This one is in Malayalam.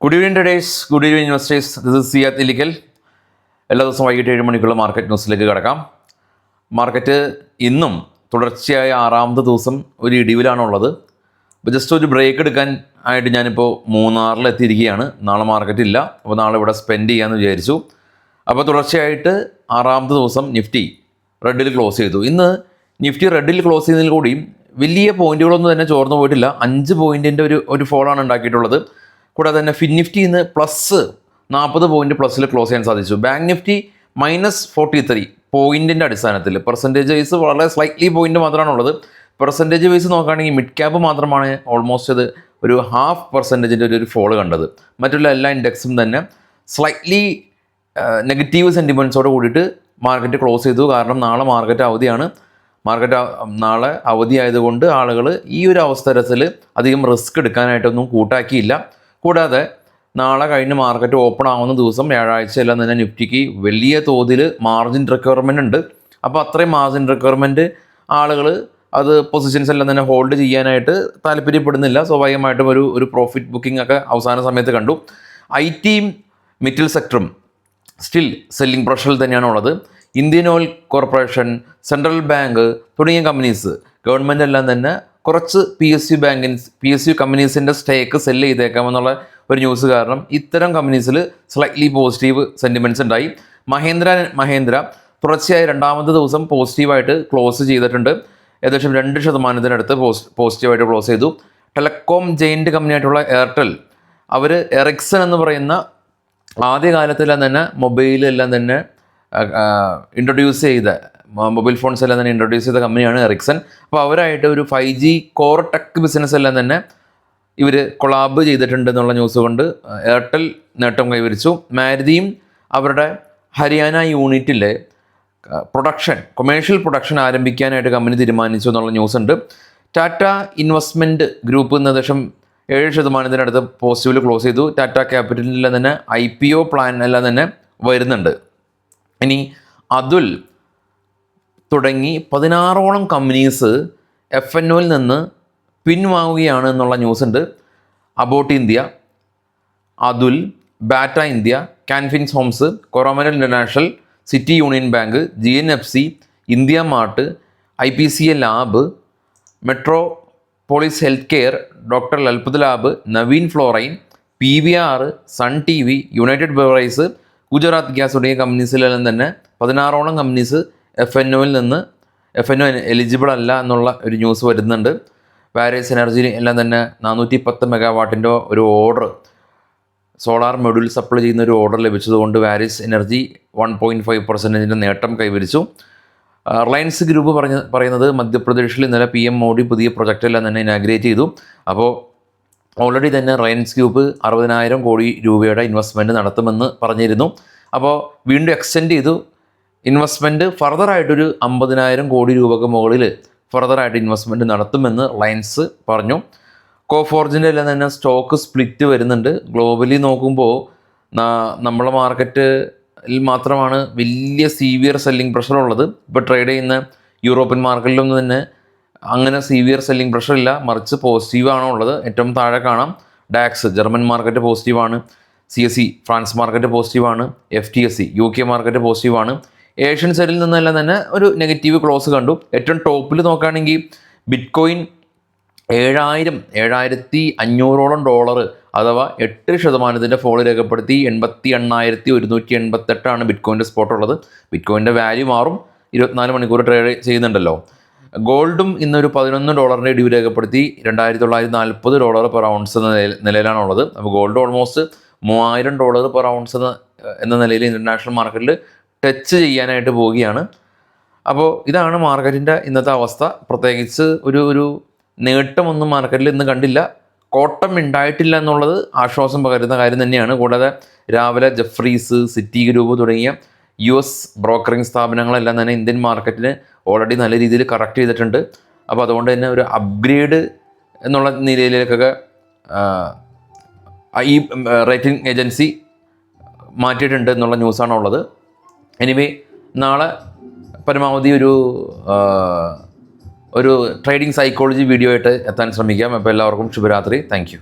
Good evening traders, good evening investors. This is Siyad Illikkal. എല്ലാ ദിവസവും വൈകിട്ട് 7 മണിക്കുള്ള മാർക്കറ്റ് ന്യൂസിലേക്ക് കിടക്കാം. മാർക്കറ്റ് ഇന്നും തുടർച്ചയായ 6ാമത്തെ ദിവസം ഒരു ഇടിവിലാണുള്ളത്. അപ്പോൾ ജസ്റ്റ് ഒരു ബ്രേക്ക് എടുക്കാൻ ആയിട്ട് ഞാനിപ്പോൾ മൂന്നാറിലെത്തിയിരിക്കുകയാണ്. നാളെ മാർക്കറ്റ് ഇല്ല, അപ്പോൾ നാളെ ഇവിടെ സ്പെൻഡ് ചെയ്യാമെന്ന് വിചാരിച്ചു. അപ്പോൾ തുടർച്ചയായിട്ട് 6ാമത്തെ ദിവസം നിഫ്റ്റി റെഡിൽ ക്ലോസ് ചെയ്തു. ഇന്ന് നിഫ്റ്റി റെഡിൽ ക്ലോസ് ചെയ്തതിൽ കൂടിയും വലിയ പോയിന്റുകളൊന്നും തന്നെ ചോർന്നു പോയിട്ടില്ല. 5 പോയിൻറ്റിൻ്റെ ഒരു ഫോളാണ് ഉണ്ടാക്കിയിട്ടുള്ളത്. കൂടാതെ തന്നെ ഫിൻ നിഫ്റ്റി ഇന്ന് പ്ലസ് 40 പോയിന്റ് പ്ലസ്സിൽ ക്ലോസ് ചെയ്യാൻ സാധിച്ചു. ബാങ്ക് നിഫ്റ്റി -43 പോയിന്റിൻ്റെ അടിസ്ഥാനത്തിൽ പെർസെൻറ്റേജ് വൈസ് വളരെ സ്ലൈറ്റ്ലി പോയിന്റ് മാത്രമാണുള്ളത്. പെർസെൻറ്റേജ് വൈസ് നോക്കുകയാണെങ്കിൽ മിഡ് ക്യാപ്പ് മാത്രമാണ് ഓൾമോസ്റ്റ് അത് ഒരു 0.5% ഒരു ഫോള് കണ്ടത്. മറ്റുള്ള എല്ലാ ഇൻഡെക്സും തന്നെ സ്ലൈറ്റ്ലി നെഗറ്റീവ് സെൻറ്റിമെൻറ്റ്സോട് കൂടിയിട്ട് മാർക്കറ്റ് ക്ലോസ് ചെയ്തു. കാരണം നാളെ മാർക്കറ്റ് അവധിയാണ്. നാളെ അവധി ആയതുകൊണ്ട് ആളുകൾ ഈ ഒരു അവസരത്തിൽ അധികം റിസ്ക് എടുക്കാനായിട്ടൊന്നും കൂട്ടാക്കിയില്ല. കൂടാതെ നാളെ കഴിഞ്ഞ് മാർക്കറ്റ് ഓപ്പൺ ആവുന്ന ദിവസം വ്യാഴാഴ്ച എല്ലാം തന്നെ നിഫ്റ്റിക്ക് വലിയ തോതിൽ മാർജിൻ റിക്വയർമെൻ്റ് ഉണ്ട്. അപ്പോൾ അത്രയും മാർജിൻ റിക്വയർമെൻറ്റ് ആളുകൾ അത് പൊസിഷൻസ് എല്ലാം തന്നെ ഹോൾഡ് ചെയ്യാനായിട്ട് താല്പര്യപ്പെടുന്നില്ല. സ്വാഭാവികമായിട്ടും ഒരു പ്രോഫിറ്റ് ബുക്കിംഗ് ഒക്കെ അവസാന സമയത്ത് കണ്ടു. IT-യും മെറ്റൽ സെക്ടറും സ്റ്റിൽ സെല്ലിംഗ് പ്രഷറിൽ തന്നെയാണുള്ളത്. Indian oil corporation, central bank തുടങ്ങിയ കമ്പനീസ്, ഗവൺമെൻറ് എല്ലാം തന്നെ കുറച്ച് PSU കമ്പനീസിൻ്റെ സ്റ്റേക്ക് സെല്ല് ചെയ്തേക്കാമെന്നുള്ള ഒരു ന്യൂസ് കാരണം ഇത്തരം കമ്പനീസിൽ സ്ലൈറ്റ്ലി പോസിറ്റീവ് സെൻറ്റിമെൻറ്റ്സ് ഉണ്ടായി. മഹേന്ദ്ര തുടർച്ചയായി 2ാമത്തെ ദിവസം പോസിറ്റീവായിട്ട് ക്ലോസ് ചെയ്തിട്ടുണ്ട്. ഏകദേശം 2% പോസിറ്റീവായിട്ട് ക്ലോസ് ചെയ്തു. ടെലകോം ജെയിൻറ്റ് കമ്പനിയായിട്ടുള്ള എയർടെൽ, അവർ എറിക്സൺ എന്ന് പറയുന്ന ആദ്യകാലത്തെല്ലാം തന്നെ മൊബൈലെല്ലാം തന്നെ ഇൻട്രൊഡ്യൂസ് ചെയ്ത മൊബൈൽ ഫോൺസ് എല്ലാം തന്നെ ഇൻട്രൊഡ്യൂസ് ചെയ്ത കമ്പനിയാണ് എറിക്സൺ. അപ്പോൾ അവരായിട്ട് ഒരു 5G കോർ ടെക് ബിസിനസ് എല്ലാം തന്നെ ഇവർ കൊളാബ് ചെയ്തിട്ടുണ്ട് എന്നുള്ള ന്യൂസ് കൊണ്ട് എയർടെൽ നേട്ടം കൈവരിച്ചു. മാരുതിയും അവരുടെ ഹരിയാന യൂണിറ്റിലെ കൊമേഴ്ഷ്യൽ പ്രൊഡക്ഷൻ ആരംഭിക്കാനായിട്ട് കമ്പനി തീരുമാനിച്ചു എന്നുള്ള ന്യൂസ് ഉണ്ട്. ടാറ്റ ഇൻവെസ്റ്റ്മെൻറ്റ് ഗ്രൂപ്പ് ഏകദേശം 7% പോസിറ്റീവിൽ ക്ലോസ് ചെയ്തു. ടാറ്റ ക്യാപിറ്റലിലെല്ലാം തന്നെ IPO പ്ലാൻ എല്ലാം തന്നെ വരുന്നുണ്ട്. ഇനി അതുൽ തുടങ്ങി 16ഓളം കമ്പനീസ് FNOയിൽ നിന്ന് പിൻവാങ്ങുകയാണ് എന്നുള്ള ന്യൂസ് ഉണ്ട്. Abbott India, Atul, Bata India, Canfins Homes, Coromandel International, City Union Bank, GNFC, India Mart, IPCL lab, Metropolis Health Care, doctor Lalpath lab, Naveen Fluorine, PVR, Sun TV, United Beverages, Gujarat Gas തുടങ്ങിയ കമ്പനീസിലെല്ലാം തന്നെ 16ഓളം കമ്പനീസ് FNOയിൽ നിന്ന് FNO എലിജിബിൾ അല്ല എന്നുള്ള ഒരു ന്യൂസ് വരുന്നുണ്ട്. വാരിയസ് എനർജി എല്ലാം തന്നെ 410 മെഗാവാട്ടിൻ്റെ ഒരു ഓർഡർ, സോളാർ മൊഡ്യൂൾ സപ്ലൈ ചെയ്യുന്ന ഒരു ഓർഡർ ലഭിച്ചതുകൊണ്ട് വാരിയസ് എനർജി 1.5% നേട്ടം കൈവരിച്ചു. റിലയൻസ് ഗ്രൂപ്പ് പറയുന്നത് മധ്യപ്രദേശിൽ ഇന്നലെ PM മോഡി പുതിയ പ്രൊജക്റ്റെല്ലാം തന്നെ ഇനാഗ്രേറ്റ് ചെയ്തു. അപ്പോൾ ഓൾറെഡി തന്നെ റിലയൻസ് ഗ്രൂപ്പ് 60,000 കോടി രൂപയുടെ ഇൻവെസ്റ്റ്മെൻറ്റ് നടത്തുമെന്ന് പറഞ്ഞിരുന്നു. അപ്പോൾ വീണ്ടും എക്സ്റ്റെൻഡ് ചെയ്തു. ഇൻവെസ്റ്റ്മെൻറ്റ് ഫർദറായിട്ടൊരു 50,000 കോടി രൂപയ്ക്ക് മുകളിൽ ഫർദറായിട്ട് ഇൻവെസ്റ്റ്മെൻറ്റ് നടത്തുമെന്ന് റിലയൻസ് പറഞ്ഞു. കോഫോർജിൻ്റെ എല്ലാം തന്നെ സ്റ്റോക്ക് സ്പ്ലിറ്റ് വരുന്നുണ്ട്. ഗ്ലോബലി നോക്കുമ്പോൾ നമ്മളെ മാർക്കറ്റിൽ മാത്രമാണ് വലിയ സീവിയർ സെല്ലിംഗ് പ്രഷർ ഉള്ളത്. ഇപ്പോൾ ട്രേഡ് ചെയ്യുന്ന യൂറോപ്യൻ മാർക്കറ്റിലൊന്നും തന്നെ അങ്ങനെ സീവിയർ സെല്ലിംഗ് പ്രഷർ ഇല്ല, മറിച്ച് പോസിറ്റീവാണ് ഉള്ളത്. ഏറ്റവും താഴെ കാണാം ഡാക്സ് ജർമ്മൻ മാർക്കറ്റ് പോസിറ്റീവാണ്, CSE ഫ്രാൻസ് മാർക്കറ്റ് പോസിറ്റീവാണ്, FTSE UK മാർക്കറ്റ് പോസിറ്റീവാണ്. ഏഷ്യൻ സെല്ലിൽ നിന്നെല്ലാം തന്നെ ഒരു നെഗറ്റീവ് ക്ലോസ് കണ്ടു. ഏറ്റവും ടോപ്പിൽ നോക്കുകയാണെങ്കിൽ ബിറ്റ്കോയിൻ 7,500 അഥവാ 8% ഫോൾ രേഖപ്പെടുത്തി 88,188 ബിറ്റ്കോയിൻ്റെ സ്പോട്ട് ഉള്ളത്. ബിറ്റ്കോയിൻ്റെ വാല്യൂ മാറും, 24 മണിക്കൂർ ട്രേഡ് ചെയ്യുന്നുണ്ടല്ലോ. ഗോൾഡും ഇന്നൊരു $11 ഇടിവ് രേഖപ്പെടുത്തി $2,940 പെർ ഔൺസ് എന്ന നിലയിലാണുള്ളത്. അപ്പോൾ ഗോൾഡ് ഓൾമോസ്റ്റ് $3,000 പെർ ഔൺസ് എന്ന നിലയിൽ ഇൻ്റർനാഷണൽ മാർക്കറ്റിൽ ടച്ച് ചെയ്യാനായിട്ട് പോവുകയാണ്. അപ്പോൾ ഇതാണ് മാർക്കറ്റിൻ്റെ ഇന്നത്തെ അവസ്ഥ. പ്രത്യേകിച്ച് ഒരു നേട്ടമൊന്നും മാർക്കറ്റിൽ ഇന്ന് കണ്ടില്ല. കോട്ടം ഉണ്ടായിട്ടില്ല എന്നുള്ളത് ആശ്വാസം പകരുന്ന കാര്യം തന്നെയാണ്. കൂടാതെ രാവിലെ ജെഫ്രീസ്, സിറ്റി ഗ്രൂപ്പ് തുടങ്ങിയ US ബ്രോക്കറിംഗ് സ്ഥാപനങ്ങളെല്ലാം തന്നെ ഇന്ത്യൻ മാർക്കറ്റിന് ഓൾറെഡി നല്ല രീതിയിൽ കറക്റ്റ് ചെയ്തിട്ടുണ്ട്. അപ്പോൾ അതുകൊണ്ട് തന്നെ ഒരു അപ്ഗ്രേഡ് എന്നുള്ള നിലയിലേക്കൊക്കെ ഈ റേറ്റിംഗ് ഏജൻസി മാറ്റിയിട്ടുണ്ട് എന്നുള്ള ന്യൂസാണ് ഉള്ളത്. എനിവേ നാളെ പരമാവധി ഒരു ട്രേഡിംഗ് സൈക്കോളജി വീഡിയോ ആയിട്ട് എത്താൻ ശ്രമിക്കാം. അപ്പോൾ എല്ലാവർക്കും ശുഭരാത്രി. Thank you.